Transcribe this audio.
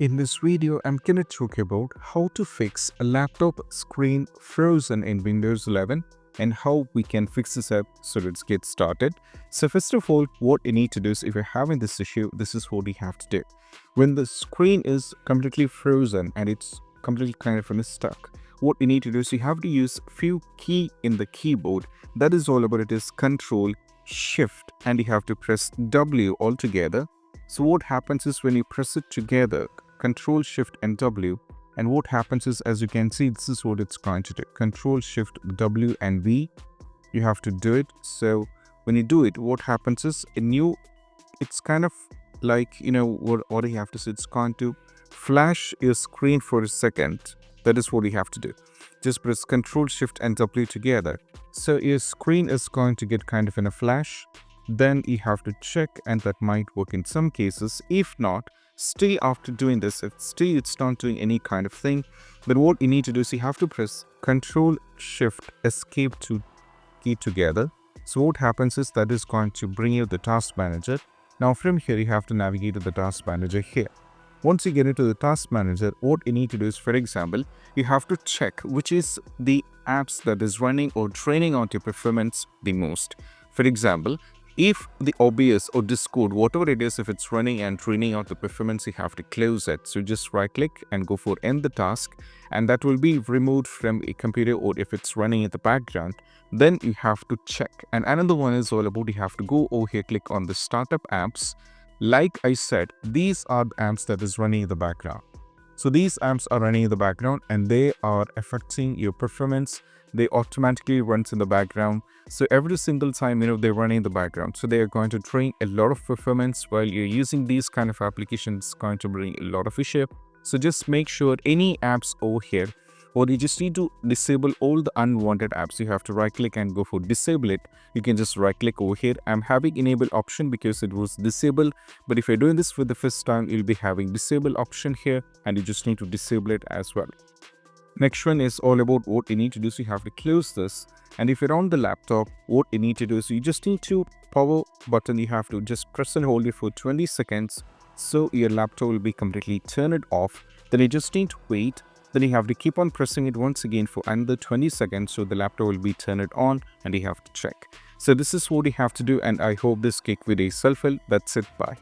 In this video, I'm going to talk about how to fix a laptop screen frozen in Windows 11 and how we can fix this up. So let's get started. So first of all, what you need to do is if you're having this issue, this is what you have to do. When the screen is completely frozen and it's completely kind of stuck, what you need to do is you have to use few key in the keyboard. That is all about it is Control, Shift, and you have to press W all together. So what happens is when you press it together, Control, Shift, and W, and what happens is, as you can see, this is what it's going to do. Control, Shift, W, and V. You have to do it. So when you do it, what happens is it's kind of like, what you have to say, it's going to flash your screen for a second. That is what you have to do. Just press Control, Shift, and W together. So your screen is going to get kind of in a flash. Then you have to check, and that might work in some cases. If not, still after doing this, if still it's not doing any kind of thing, then what you need to do is you have to press Control, Shift, Escape to key together. So what happens is that is going to bring you the task manager. Now from here, you have to navigate to the task manager here. Once you get into the task manager, what you need to do is, for example, you have to check which is the apps that is running or draining out your performance the most. For example, if the OBS or Discord, whatever it is, if it's running and draining out the performance, you have to close it. So just right click and go for end the task, and that will be removed from a computer, or if it's running in the background, then you have to check. And another one is all about you have to go over here, click on the startup apps. Like I said, these are the apps that is running in the background. So these apps are running in the background and they are affecting your performance. They automatically runs in the background. So every single time, they're running in the background. So they are going to drain a lot of performance while you're using these kind of applications. It's going to bring a lot of issue. So just make sure any apps over here, or you just need to disable all the unwanted apps. You have to right click and go for disable it. You can just right click over here. I'm having enable option because it was disabled. But if you're doing this for the first time, you'll be having disable option here, and you just need to disable it as well. Next one is all about what you need to do. So you have to close this. And if you're on the laptop, what you need to do is you just need to power button. You have to just press and hold it for 20 seconds. So your laptop will be completely turned off. Then you just need to wait. Then you have to keep on pressing it once again for another 20 seconds. So the laptop will be turned on and you have to check. So this is what you have to do. And I hope this quick video is helpful. That's it. Bye.